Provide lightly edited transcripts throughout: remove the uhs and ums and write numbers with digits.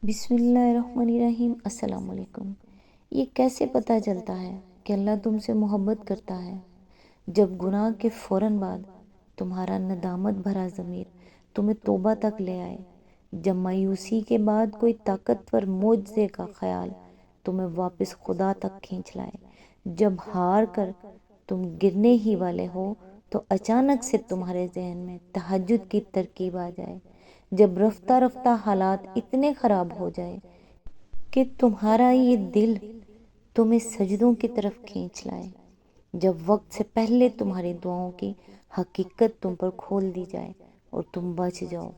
بسم اللہ الرحمن الرحیم۔ السلام علیکم۔ یہ کیسے پتہ چلتا ہے کہ اللہ تم سے محبت کرتا ہے؟ جب گناہ کے فوراً بعد تمہارا ندامت بھرا ضمیر تمہیں توبہ تک لے آئے، جب مایوسی کے بعد کوئی طاقتور معجزے کا خیال تمہیں واپس خدا تک کھینچ لائے، جب ہار کر تم گرنے ہی والے ہو تو اچانک سے تمہارے ذہن میں تہجد کی ترکیب آ جائے، جب رفتہ رفتہ حالات اتنے خراب ہو جائے کہ تمہارا یہ دل تمہیں سجدوں کی طرف کھینچ لائے، جب وقت سے پہلے تمہاری دعاؤں کی حقیقت تم پر کھول دی جائے اور تم بچ جاؤ،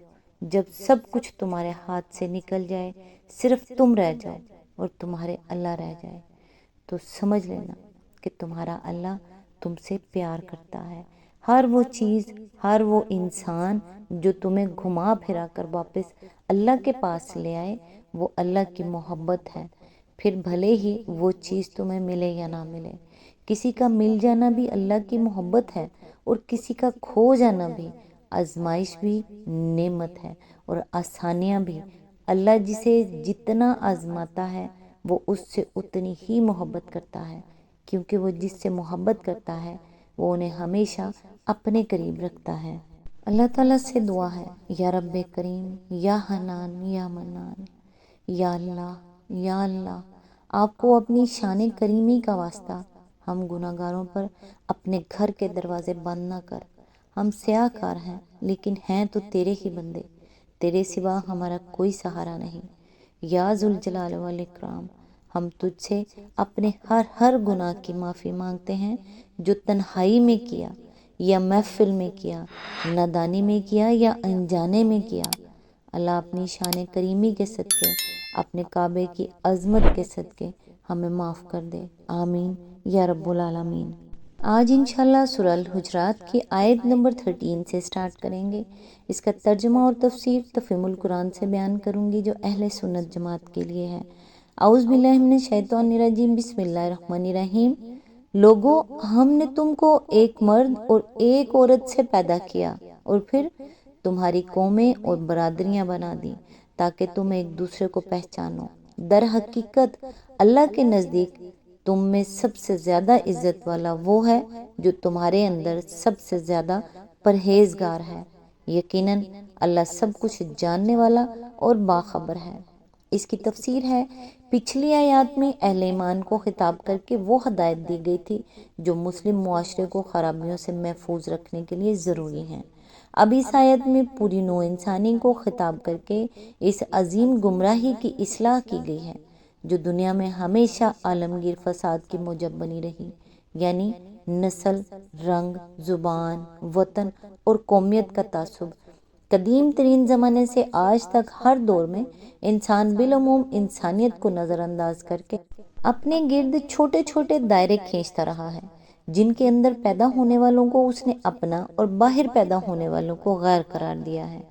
جب سب کچھ تمہارے ہاتھ سے نکل جائے، صرف تم رہ جاؤ اور تمہارے اللہ رہ جائے، تو سمجھ لینا کہ تمہارا اللہ تم سے پیار کرتا ہے۔ ہر وہ چیز، ہر وہ انسان جو تمہیں گھما پھرا کر واپس اللہ کے پاس لے آئے، وہ اللہ کی محبت ہے، پھر بھلے ہی وہ چیز تمہیں ملے یا نہ ملے۔ کسی کا مل جانا بھی اللہ کی محبت ہے، اور کسی کا کھو جانا بھی آزمائش بھی نعمت ہے اور آسانیاں بھی۔ اللہ جسے جتنا آزماتا ہے وہ اس سے اتنی ہی محبت کرتا ہے، کیونکہ وہ جس سے محبت کرتا ہے وہ انہیں ہمیشہ اپنے قریب رکھتا ہے۔ اللہ تعالیٰ سے دعا ہے، یا رب کریم، یا حنان، یا منان، یا اللہ، آپ کو اپنی شان کریمی کا واسطہ ہم گناہ گاروں پر اپنے گھر کے دروازے بند نہ کر۔ ہم سیاہ کار ہیں لیکن ہیں تو تیرے ہی بندے، تیرے سوا ہمارا کوئی سہارا نہیں۔ یا ذوالجلال والاکرام، ہم تجھ سے اپنے ہر گناہ کی معافی مانگتے ہیں جو تنہائی میں کیا یا محفل میں کیا، نادانی میں کیا یا انجانے میں کیا۔ اللہ اپنی شان کریمی کے صدقے، اپنے کعبے کی عظمت کے صدقے ہمیں معاف کر دے، آمین یا رب العالمین۔ آج انشاءاللہ سورہ الحجرات کی آیت نمبر 13 سے سٹارٹ کریں گے۔ اس کا ترجمہ اور تفسیر تفہیم القرآن سے بیان کروں گی جو اہل سنت جماعت کے لیے ہے۔ اعوذ باللہ من الشیطان الرجیم، بسم اللہ الرحمن الرحیم۔ لوگو، ہم نے تم کو ایک مرد اور ایک عورت سے پیدا کیا اور پھر تمہاری قومیں اور برادریاں بنا دی تاکہ تم ایک دوسرے کو پہچانو۔ در حقیقت اللہ کے نزدیک تم میں سب سے زیادہ عزت والا وہ ہے جو تمہارے اندر سب سے زیادہ پرہیزگار ہے۔ یقیناً اللہ سب کچھ جاننے والا اور باخبر ہے۔ اس کی تفسیر ہے، پچھلی آیات میں اہل ایمان کو خطاب کر کے وہ ہدایت دی گئی تھی جو مسلم معاشرے کو خرابیوں سے محفوظ رکھنے کے لیے ضروری ہیں۔ اب اس آیت میں پوری نوع انسانی کو خطاب کر کے اس عظیم گمراہی کی اصلاح کی گئی ہے جو دنیا میں ہمیشہ عالمگیر فساد کی موجب بنی رہی، یعنی نسل، رنگ، زبان، وطن اور قومیت کا تعصب۔ قدیم ترین زمانے سے آج تک ہر دور میں انسان بالعموم انسانیت کو نظر انداز کر کے اپنے گرد چھوٹے چھوٹے دائرے کھینچتا رہا ہے، جن کے اندر پیدا ہونے والوں کو اس نے اپنا اور باہر پیدا ہونے والوں کو غیر قرار دیا ہے۔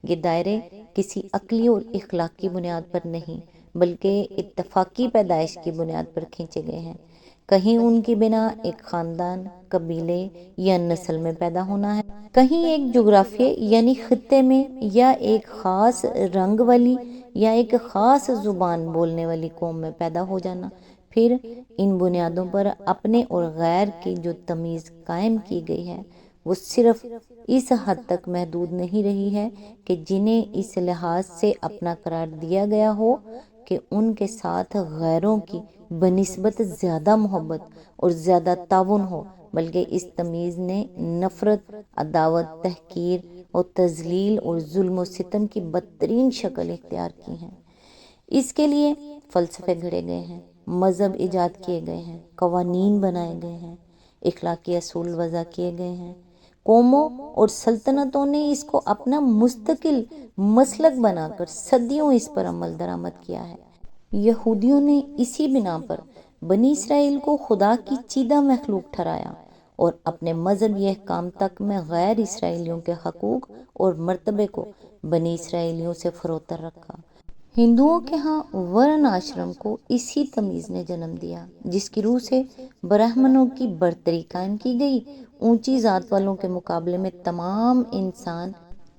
یہ دائرے کسی عقلی اور اخلاقی بنیاد پر نہیں بلکہ اتفاقی پیدائش کی بنیاد پر کھینچے گئے ہیں۔ کہیں ان کی بنا ایک خاندان، قبیلے یا نسل میں پیدا ہونا ہے، کہیں ایک جغرافیے یعنی خطے میں، یا ایک خاص رنگ والی یا ایک خاص زبان بولنے والی قوم میں پیدا ہو جانا۔ پھر ان بنیادوں پر اپنے اور غیر کی جو تمیز قائم کی گئی ہے وہ صرف اس حد تک محدود نہیں رہی ہے کہ جنہیں اس لحاظ سے اپنا قرار دیا گیا ہو کہ ان کے ساتھ غیروں کی بنسبت زیادہ محبت اور زیادہ تعاون ہو، بلکہ اس تمیز نے نفرت، عداوت، تحقیر اور تذلیل اور ظلم و ستم کی بدترین شکل اختیار کی ہیں۔ اس کے لیے فلسفے گھڑے گئے ہیں، مذہب ایجاد کیے گئے ہیں، قوانین بنائے گئے ہیں، اخلاقی اصول وضع کیے گئے ہیں۔ قوموں اور سلطنتوں نے اس کو اپنا مستقل مسلک بنا کر صدیوں اس پر عمل درآمد کیا ہے۔ یہودیوں نے اسی بنا پر بنی اسرائیل کو خدا کی چیدہ مخلوق ٹھہرایا اور اپنے مذہبی احکام تک میں غیر اسرائیلیوں کے حقوق اور مرتبے کو بنی اسرائیلیوں سے فروتر رکھا۔ ہندوؤں کے ہاں ورن آشرم کو اسی تمیز نے جنم دیا جس کی روح سے برہمنوں کی برتری قائم کی گئی۔ اونچی ذات والوں کے مقابلے میں تمام انسان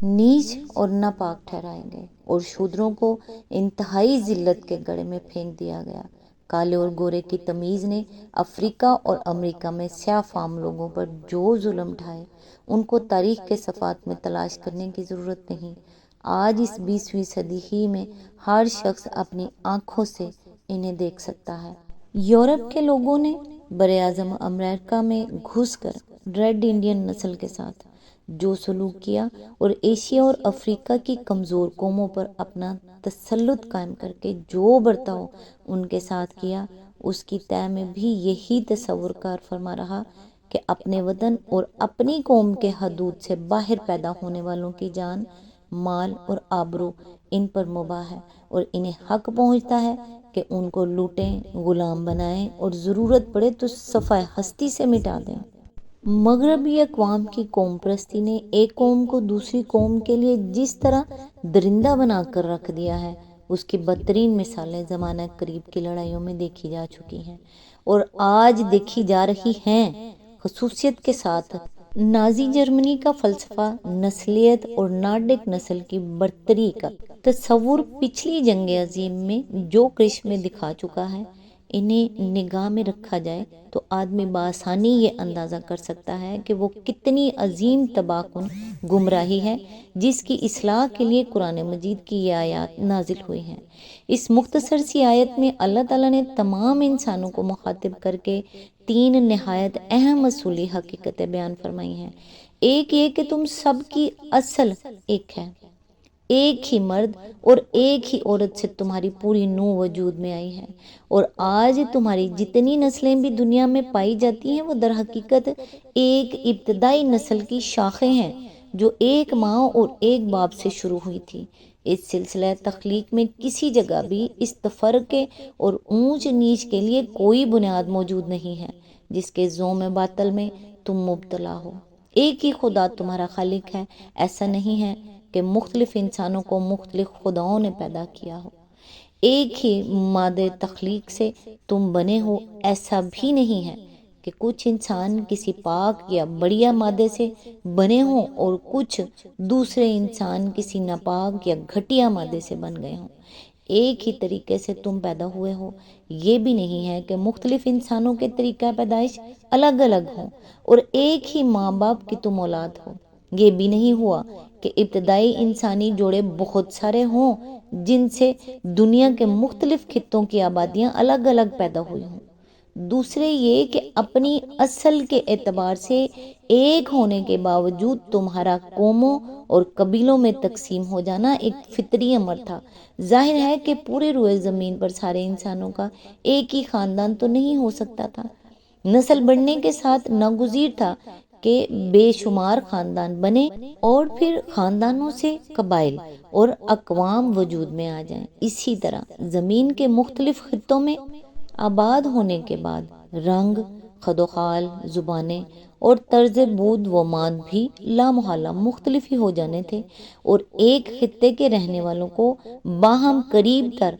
نیچ اور ناپاک ٹھہرائے گئے اور شودروں کو انتہائی ذلت کے گڑھے میں پھینک دیا گیا۔ کالے اور گورے کی تمیز نے افریقہ اور امریکہ میں سیاہ فام لوگوں پر جو ظلم ڈھائے ان کو تاریخ کے صفحات میں تلاش کرنے کی ضرورت نہیں۔ آج اس 20ویں صدی ہی میں ہر شخص اپنی آنکھوں سے انہیں دیکھ سکتا ہے۔ یورپ کے لوگوں نے براعظم امریکہ میں گھس کر ریڈ انڈین نسل کے ساتھ جو سلوک کیا اور ایشیا اور افریقہ کی کمزور قوموں پر اپنا تسلط قائم کر کے جو برتاؤ ان کے ساتھ کیا، اس کی تہ میں بھی یہی تصور کار فرما رہا کہ اپنے وطن اور اپنی قوم کے حدود سے باہر پیدا ہونے والوں کی جان، مال اور آبرو ان پر مباح ہے اور انہیں حق پہنچتا ہے کہ ان کو لوٹیں، غلام بنائیں اور ضرورت پڑے تو صفحہ ہستی سے مٹا دیں۔ مغربی اقوام کی قوم پرستی نے ایک قوم کو دوسری قوم کے لیے جس طرح درندہ بنا کر رکھ دیا ہے، اس کی بدترین مثالیں زمانہ قریب کی لڑائیوں میں دیکھی جا چکی ہیں اور آج دیکھی جا رہی ہیں۔ خصوصیت کے ساتھ نازی جرمنی کا فلسفہ نسلیت اور نارڈک نسل کی برتری کا تصور پچھلی جنگ عظیم میں جو کرشمے دکھا چکا ہے، انہیں نگاہ میں رکھا جائے تو آدمی بآسانی یہ اندازہ کر سکتا ہے کہ وہ کتنی عظیم تباہ کن گمراہی ہے جس کی اصلاح کے لیے قرآن مجید کی یہ آیات نازل ہوئی ہیں۔ اس مختصر سی آیت میں اللہ تعالیٰ نے تمام انسانوں کو مخاطب کر کے 3 نہایت اہم اصولی حقیقتیں بیان فرمائی ہیں۔ ایک یہ کہ تم سب کی اصل ایک ہے، ایک ہی مرد اور ایک ہی عورت سے تمہاری پوری نوع وجود میں آئی ہے، اور آج تمہاری جتنی نسلیں بھی دنیا میں پائی جاتی ہیں وہ در حقیقت ایک ابتدائی نسل کی شاخیں ہیں جو ایک ماں اور ایک باپ سے شروع ہوئی تھی۔ اس سلسلہ تخلیق میں کسی جگہ بھی اس تفرقے اور اونچ نیچ کے لیے کوئی بنیاد موجود نہیں ہے جس کے زوم باطل میں تم مبتلا ہو۔ ایک ہی خدا تمہارا خالق ہے، ایسا نہیں ہے کہ مختلف انسانوں کو مختلف خداؤں نے پیدا کیا ہو۔ ایک ہی مادہ تخلیق سے تم بنے ہو، ایسا بھی نہیں ہے کہ کچھ انسان کسی پاک یا بڑھیا مادے سے بنے ہوں اور کچھ دوسرے انسان کسی ناپاک یا گھٹیا مادے سے بن گئے ہوں۔ ایک ہی طریقے سے تم پیدا ہوئے ہو۔ یہ بھی نہیں ہے کہ مختلف انسانوں کے طریقہ پیدائش الگ الگ ہوں اور ایک ہی ماں باپ کی تم اولاد ہو۔ یہ بھی نہیں ہوا کہ ابتدائی انسانی جوڑے بہت سارے ہوں جن سے دنیا کے مختلف خطوں کی آبادیاں الگ الگ پیدا ہوئی ہوں۔ دوسرے یہ کہ اپنی اصل کے اعتبار سے ایک ہونے کے باوجود تمہارا قوموں اور قبیلوں میں تقسیم ہو جانا ایک فطری امر تھا۔ ظاہر ہے کہ پورے روئے زمین پر سارے انسانوں کا ایک ہی خاندان تو نہیں ہو سکتا تھا۔ نسل بڑھنے کے ساتھ ناگزیر تھا کہ بے شمار خاندان بنے اور پھر خاندانوں سے قبائل اور اقوام وجود میں آ جائیں۔ اسی طرح زمین کے مختلف خطوں میں آباد ہونے کے بعد رنگ، خد و خال، زبانیں اور طرز بود و ماد بھی لامحالہ مختلف ہی ہو جانے تھے اور ایک خطے کے رہنے والوں کو باہم قریب تر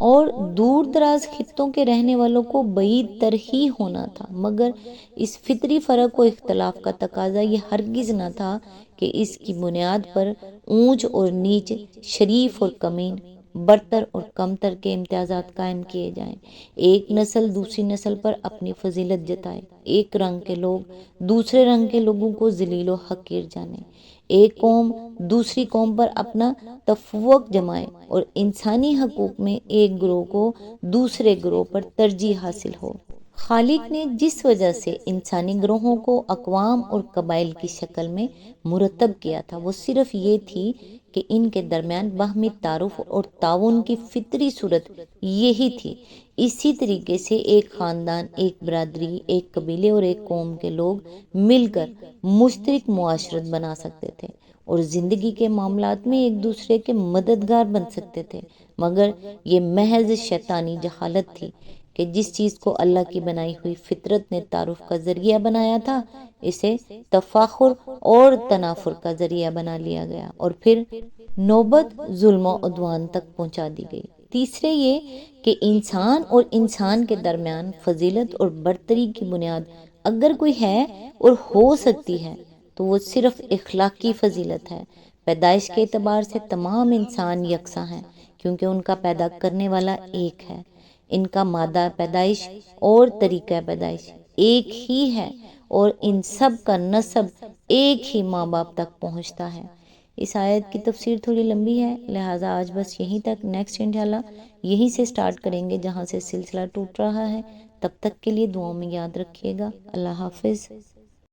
اور دور دراز خطوں کے رہنے والوں کو بعید تر ہی ہونا تھا، مگر اس فطری فرق و اختلاف کا تقاضا یہ ہرگز نہ تھا کہ اس کی بنیاد پر اونچ اور نیچ، شریف اور کمین، برتر اور کمتر کے امتیازات قائم کیے جائیں۔ ایک نسل دوسری نسل پر اپنی فضیلت جتائے، ایک رنگ کے لوگ دوسرے رنگ کے لوگوں کو ذلیل و حقیر جانیں، ایک قوم دوسری قوم پر اپنا تفوق جمائے اور انسانی حقوق میں ایک گروہ کو دوسرے گروہ پر ترجیح حاصل ہو۔ خالق نے جس وجہ سے انسانی گروہوں کو اقوام اور قبائل کی شکل میں مرتب کیا تھا وہ صرف یہ تھی کہ ان کے درمیان باہمی تعارف اور تعاون کی فطری صورت یہی تھی۔ اسی طریقے سے ایک خاندان، ایک برادری، ایک قبیلے اور ایک قوم کے لوگ مل کر مشترک معاشرت بنا سکتے تھے اور زندگی کے معاملات میں ایک دوسرے کے مددگار بن سکتے تھے، مگر یہ محض شیطانی جہالت تھی کہ جس چیز کو اللہ کی بنائی ہوئی فطرت نے تعارف کا ذریعہ بنایا تھا اسے تفاخر اور تنافر کا ذریعہ بنا لیا گیا اور پھر نوبت ظلم و عدوان تک پہنچا دی گئی۔ تیسرے یہ کہ انسان اور انسان کے درمیان فضیلت اور برتری کی بنیاد اگر کوئی ہے اور ہو سکتی ہے تو وہ صرف اخلاقی فضیلت ہے۔ پیدائش کے اعتبار سے تمام انسان یکساں ہیں کیونکہ ان کا پیدا کرنے والا ایک ہے، ان کا مادہ پیدائش اور طریقہ پیدائش ایک ہی ہے، اور ان سب کا نسب ایک ہی ماں باپ تک پہنچتا ہے۔ اس آیت کی تفسیر تھوڑی لمبی ہے، لہٰذا آج بس یہیں تک، نیکسٹ انشاءاللہ یہیں سے سٹارٹ کریں گے جہاں سے سلسلہ ٹوٹ رہا ہے۔ تب تک کے لیے دعاؤں میں یاد رکھیے گا۔ اللہ حافظ۔